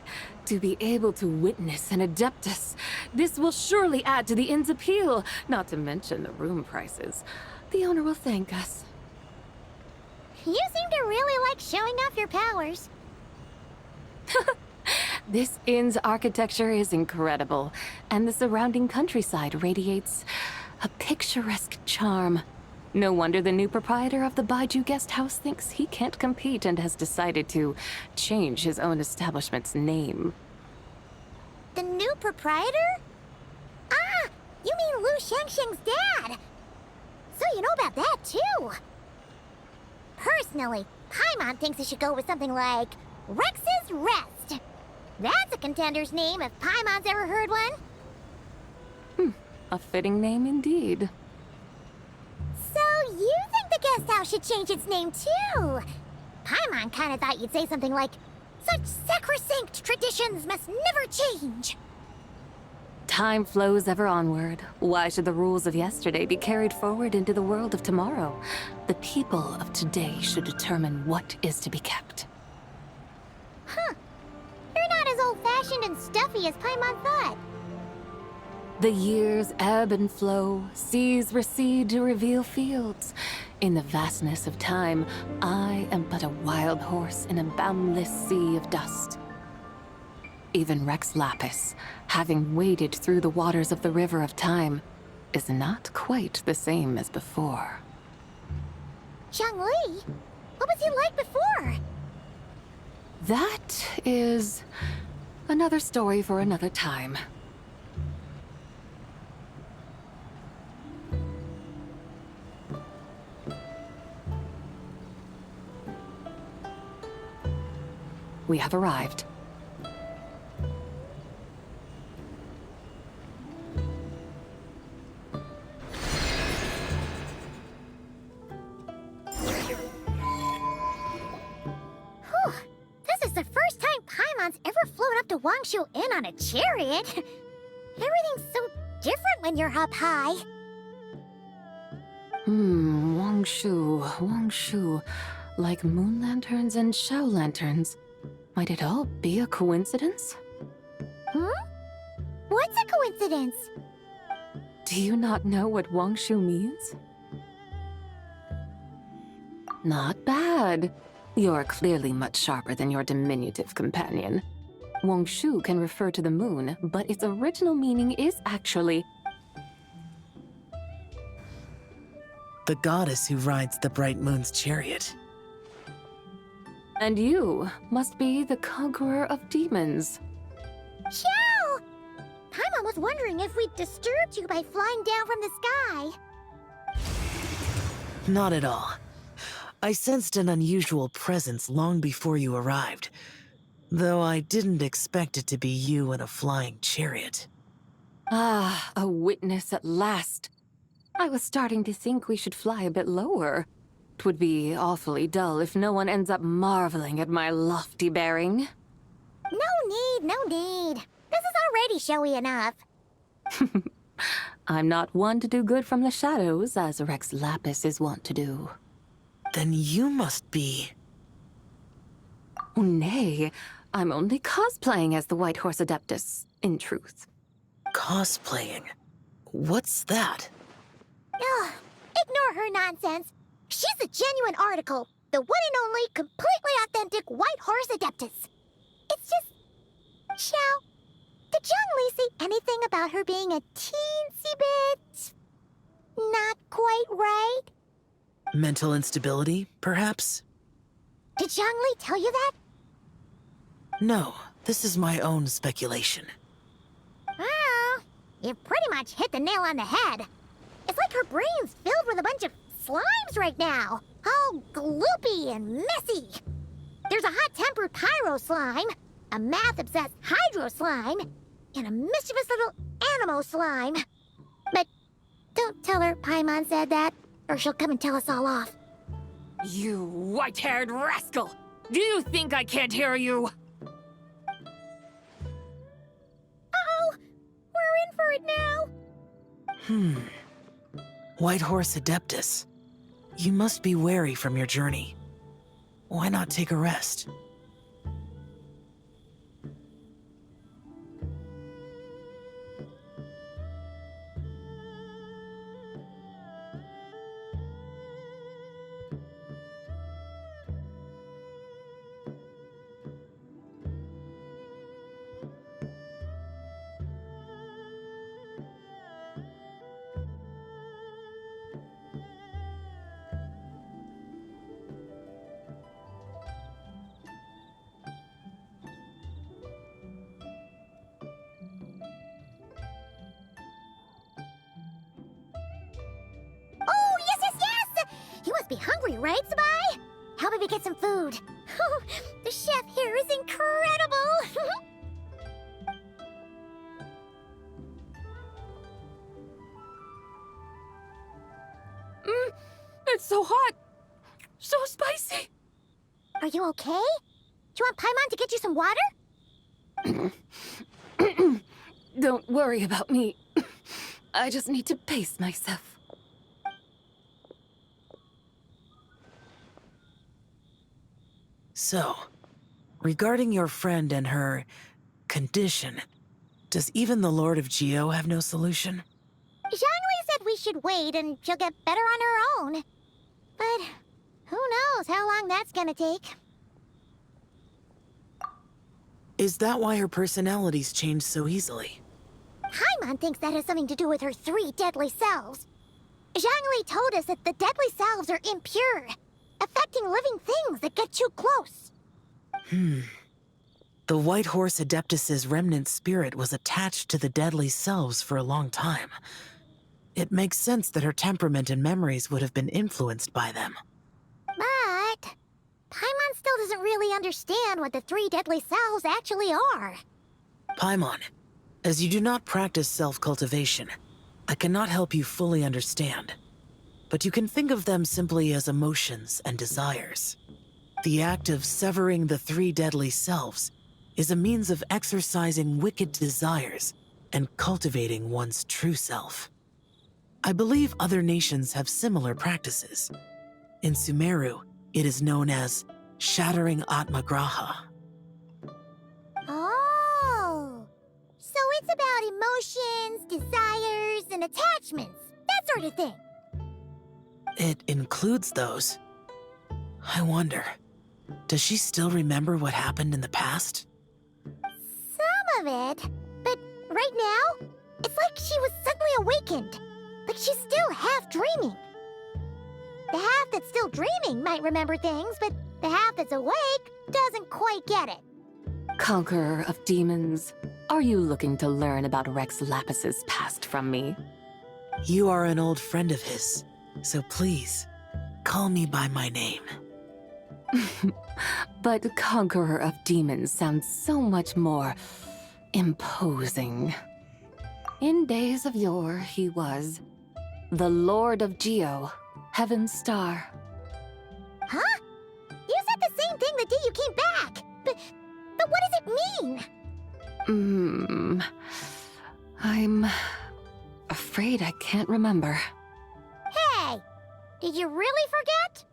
Speaker 3: To be able to witness an Adeptus. This will surely add to the inn's appeal, not to mention the room prices. The owner will thank us.
Speaker 1: You seem to really like showing off your powers.
Speaker 3: This inn's architecture is incredible, and the surrounding countryside radiates a picturesque charm. No wonder the new proprietor of the Baiju guest house thinks he can't compete and has decided to change his own establishment's name.
Speaker 1: The new proprietor? Ah, you mean Lu Shengsheng's dad. So you know about that, too. Personally, Paimon thinks it should go with something like Rex's Rest. That's a contender's name if Paimon's ever heard one.
Speaker 3: A fitting name indeed.
Speaker 1: So you think the guest house should change its name, too? Paimon kinda thought you'd say something like, "Such sacrosanct traditions must never change."
Speaker 3: Time flows ever onward. Why should the rules of yesterday be carried forward into the world of tomorrow? The people of today should determine what is to be kept.
Speaker 1: Huh. You're not as old-fashioned and stuffy as Paimon thought.
Speaker 3: The years ebb and flow, seas recede to reveal fields. In the vastness of time, I am but a wild horse in a boundless sea of dust. Even Rex Lapis, having waded through the waters of the river of time, is not quite the same as before.
Speaker 1: Zhongli? What was he like before?
Speaker 3: That is another story for another time. We have arrived.
Speaker 1: Whew. This is the first time Paimon's ever flown up to Wangshu Inn on a chariot. Everything's so different when you're up high.
Speaker 3: Wangshu. Like moon lanterns and shell lanterns. Might it all be a coincidence?
Speaker 1: What's a coincidence?
Speaker 3: Do you not know what Wangshu means? Not bad. You're clearly much sharper than your diminutive companion. Wangshu can refer to the moon, but its original meaning is actually
Speaker 8: the goddess who rides the bright moon's chariot.
Speaker 3: And you must be the conqueror of demons.
Speaker 1: Xiao! Paimon was wondering if we'd disturbed you by flying down from the sky.
Speaker 8: Not at all. I sensed an unusual presence long before you arrived, though I didn't expect it to be you in a flying chariot.
Speaker 3: Ah, a witness at last. I was starting to think we should fly a bit lower. It would be awfully dull if no one ends up marveling at my lofty bearing.
Speaker 1: No need. This is already showy enough.
Speaker 3: I'm not one to do good from the shadows, as Rex Lapis is wont to do.
Speaker 8: Then you must be...
Speaker 3: Oh, nay, I'm only cosplaying as the White Horse Adeptus, in truth.
Speaker 8: cosplaying. What's that?
Speaker 1: Ugh, ignore her nonsense. She's a genuine article. The one and only, completely authentic White Horse Adeptus. It's just... Xiao, did Zhongli say anything about her being a teensy bit... not quite right?
Speaker 8: Mental instability, perhaps?
Speaker 1: Did Zhongli tell you that?
Speaker 8: No, This is my own speculation.
Speaker 1: Well, you pretty much hit the nail on the head. It's like her brain's filled with a bunch of slimes right now. All gloopy and messy. There's a hot-tempered pyro slime, a math-obsessed hydro slime, and a mischievous little animal slime. But don't tell her Paimon said that, or she'll come and tell us all off.
Speaker 3: You white-haired rascal! Do you think I can't hear you?
Speaker 1: Uh-oh! We're in for it now!
Speaker 8: White Horse Adeptus. You must be wary from your journey. Why not take a rest?
Speaker 1: Oh, yes, yes, yes! You must be hungry, right, Sabai? How about we get some food? Oh, the chef here is incredible!
Speaker 3: It's so hot! So spicy!
Speaker 1: Are you okay? Do you want Paimon to get you some water?
Speaker 3: Don't worry about me. I just need to pace myself.
Speaker 8: So, regarding your friend and her condition, does even the Lord of Geo have no solution?
Speaker 1: Zhongli said we should wait and she'll get better on her own. But who knows how long that's gonna take.
Speaker 8: Is that why her personalities change so easily?
Speaker 1: Paimon thinks that has something to do with her 3 deadly selves. Zhongli told us that the deadly selves are impure, affecting living things that get too close.
Speaker 8: The White Horse Adeptus's remnant spirit was attached to the deadly selves for a long time. It makes sense that her temperament and memories would have been influenced by them.
Speaker 1: But Paimon still doesn't really understand what the 3 deadly selves actually are.
Speaker 8: Paimon, as you do not practice self-cultivation, I cannot help you fully understand. But you can think of them simply as emotions and desires. The act of severing the 3 deadly selves is a means of exercising wicked desires and cultivating one's true self. I believe other nations have similar practices. In Sumeru, it is known as shattering Atmagraha.
Speaker 1: Oh, so it's about emotions, desires, and attachments, that sort of thing.
Speaker 8: It includes those. I wonder, does she still remember what happened in the past?
Speaker 1: Some of it, but right now, it's like she was suddenly awakened. Like she's still half dreaming. The half that's still dreaming might remember things, but the half that's awake doesn't quite get it.
Speaker 3: Conqueror of demons, are you looking to learn about Rex Lapis's past from me?
Speaker 8: You are an old friend of his, so please, call me by my name.
Speaker 3: But Conqueror of Demons sounds so much more imposing. In days of yore, he was the Lord of Geo, Heaven's Star.
Speaker 1: Huh? You said the same thing the day you came back. But what does it mean?
Speaker 3: I'm afraid I can't remember.
Speaker 1: Hey, did you really forget?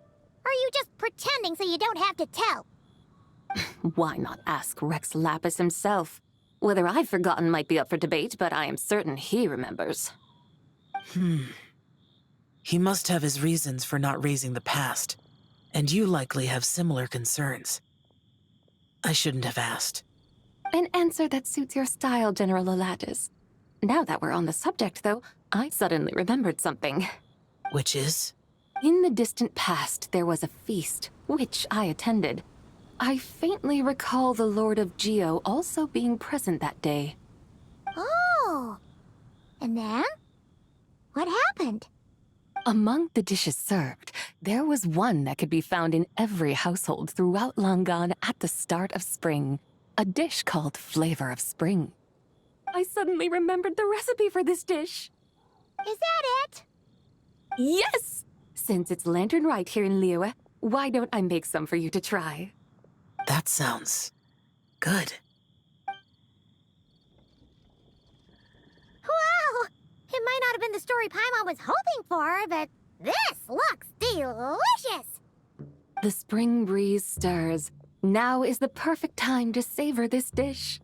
Speaker 1: Or are you just pretending so you don't have to tell?
Speaker 3: Why not ask Rex Lapis himself? Whether I've forgotten might be up for debate, but I am certain he remembers.
Speaker 8: He must have his reasons for not raising the past, and you likely have similar concerns. I shouldn't have asked.
Speaker 3: An answer that suits your style, General Elatis. Now that we're on the subject, though, I suddenly remembered something.
Speaker 8: Which is?
Speaker 3: In the distant past, there was a feast, which I attended. I faintly recall the Lord of Geo also being present that day.
Speaker 1: Oh. And then? What happened?
Speaker 3: Among the dishes served, there was one that could be found in every household throughout Langan at the start of spring. A dish called Flavor of Spring. I suddenly remembered the recipe for this dish.
Speaker 1: Is that it?
Speaker 3: Yes! Since it's Lantern Rite here in Liyue, why don't I make some for you to try?
Speaker 8: That sounds good.
Speaker 1: Wow! It might not have been the story Paimon was hoping for, but this looks delicious!
Speaker 3: The spring breeze stirs. Now is the perfect time to savor this dish.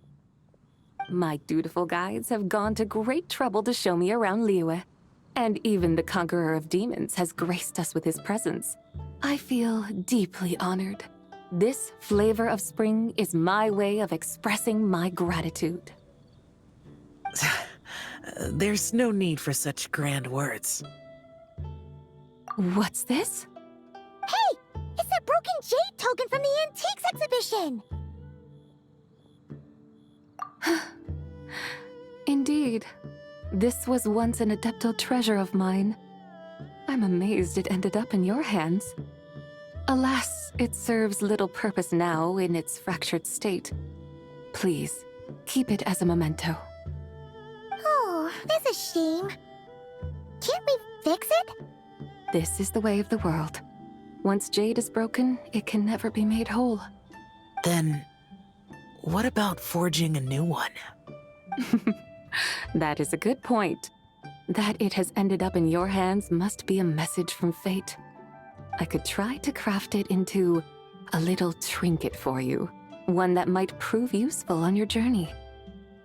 Speaker 3: My dutiful guides have gone to great trouble to show me around Liyue. And even the Conqueror of Demons has graced us with his presence. I feel deeply honored. This Flavor of Spring is my way of expressing my gratitude.
Speaker 8: There's no need for such grand words.
Speaker 3: What's this?
Speaker 1: Hey! It's that broken jade token from the Antiques exhibition!
Speaker 3: Indeed. This was once an Adeptal treasure of mine. I'm amazed it ended up in your hands. Alas, it serves little purpose now in its fractured state. Please, keep it as a memento.
Speaker 1: Oh, that's a shame. Can't we fix it?
Speaker 3: This is the way of the world. Once jade is broken, it can never be made whole.
Speaker 8: Then, what about forging a new one?
Speaker 3: That is a good point. That it has ended up in your hands must be a message from fate. I could try to craft it into a little trinket for you. One that might prove useful on your journey.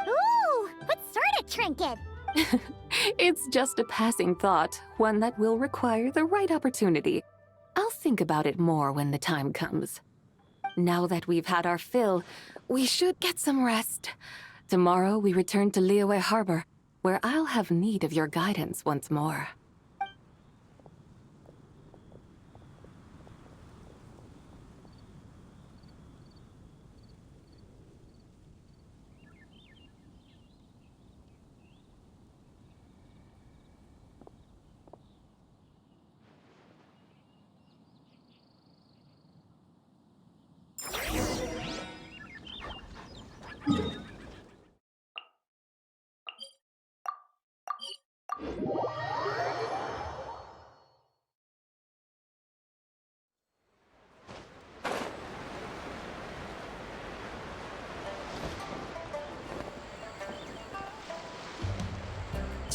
Speaker 1: Ooh, what sort of trinket?
Speaker 3: It's just a passing thought, one that will require the right opportunity. I'll think about it more when the time comes. Now that we've had our fill, we should get some rest. Tomorrow we return to Liyue Harbor, where I'll have need of your guidance once more.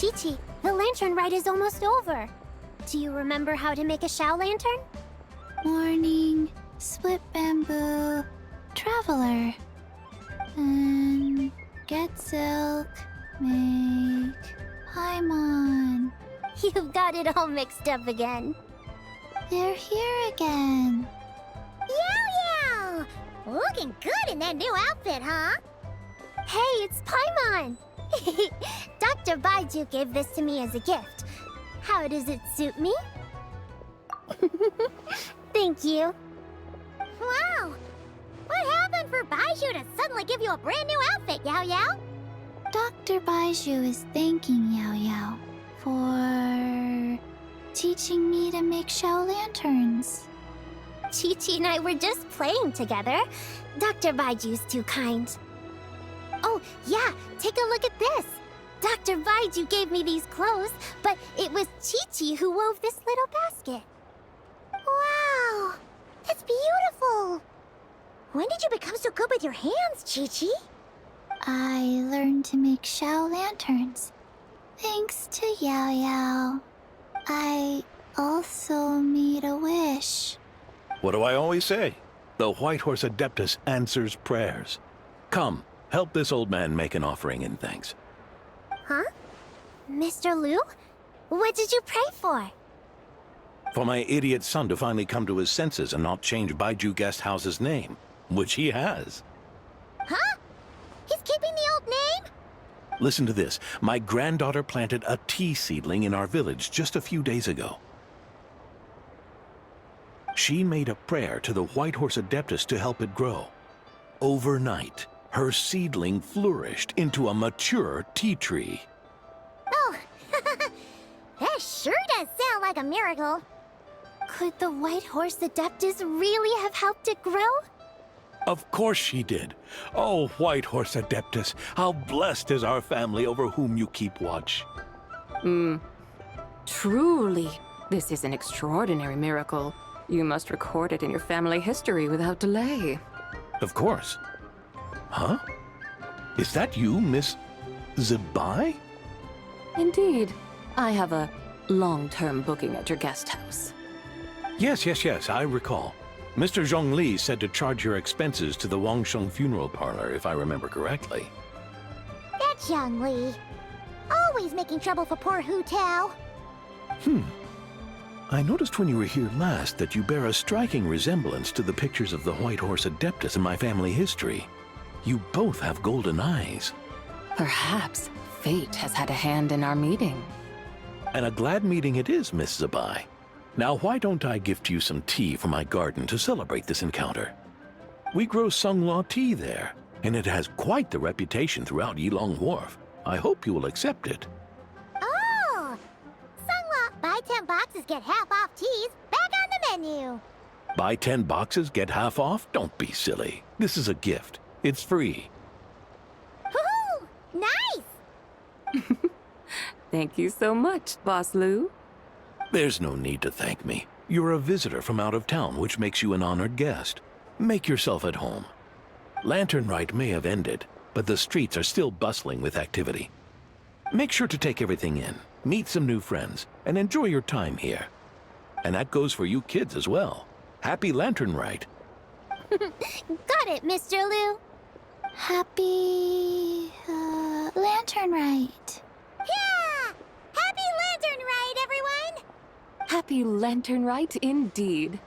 Speaker 1: Chi-Chi, the lantern rite is almost over. Do you remember how to make a Shao lantern?
Speaker 9: Morning, split bamboo, traveler. And get silk, make Paimon.
Speaker 1: You've got it all mixed up again.
Speaker 9: They're here again.
Speaker 1: Yow! Looking good in that new outfit, huh? Hey, it's Paimon! Dr. Baiju gave this to me as a gift. How does it suit me? Thank you. Wow! What happened for Baiju to suddenly give you a brand new outfit, Yao Yao?
Speaker 9: Dr. Baiju is thanking Yao Yao for teaching me to make Shao lanterns.
Speaker 1: Chi-Chi and I were just playing together. Dr. Baiju's too kind. Oh, yeah, take a look at this. Dr. Baiju gave me these clothes, but it was Chi-Chi who wove this little basket. Wow, that's beautiful. When did you become so good with your hands, Chi-Chi?
Speaker 9: I learned to make Shao lanterns, thanks to Yao Yao. I also made a wish.
Speaker 10: What do I always say? The White Horse Adeptus answers prayers. Come, help this old man make an offering in thanks.
Speaker 1: Huh? Mr. Liu? What did you pray for?
Speaker 10: For my idiot son to finally come to his senses and not change Baiju Guest House's name, which he has.
Speaker 1: Huh? He's keeping the old name?
Speaker 10: Listen to this. My granddaughter planted a tea seedling in our village just a few days ago. She made a prayer to the White Horse Adeptus to help it grow. Overnight, her seedling flourished into a mature tea tree.
Speaker 1: Oh, that sure does sound like a miracle.
Speaker 9: Could the White Horse Adeptus really have helped it grow?
Speaker 10: Of course she did. Oh, White Horse Adeptus, how blessed is our family over whom you keep watch.
Speaker 3: Truly, this is an extraordinary miracle. You must record it in your family history without delay.
Speaker 10: Of course. Huh? Is that you, Miss Zabai?
Speaker 3: Indeed. I have a long-term booking at your guest house.
Speaker 10: Yes, I recall. Mr. Zhongli said to charge your expenses to the Wangsheng Funeral Parlor, if I remember correctly.
Speaker 1: That's young Lee. Always making trouble for poor Hu Tao.
Speaker 10: I noticed when you were here last that you bear a striking resemblance to the pictures of the White Horse Adeptus in my family history. You both have golden eyes.
Speaker 3: Perhaps fate has had a hand in our meeting.
Speaker 10: And a glad meeting it is, Miss Zabai. Now, why don't I gift you some tea from my garden to celebrate this encounter? We grow Sunglaw tea there, and it has quite the reputation throughout Yilong Wharf. I hope you will accept it.
Speaker 1: Oh! Sunglaw, buy 10 boxes, get half off teas. Back on the menu.
Speaker 10: Buy 10 boxes, get half off? Don't be silly. This is a gift. It's free.
Speaker 1: Woohoo! Nice!
Speaker 3: Thank you so much, Boss Lou.
Speaker 10: There's no need to thank me. You're a visitor from out of town, which makes you an honored guest. Make yourself at home. Lantern Rite may have ended, but the streets are still bustling with activity. Make sure to take everything in, meet some new friends, and enjoy your time here. And that goes for you kids as well. Happy Lantern Rite.
Speaker 1: Got it, Mr. Liu.
Speaker 9: Happy... Lantern Rite.
Speaker 1: Yeah! Happy Lantern Rite, everyone!
Speaker 3: Happy Lantern Rite indeed.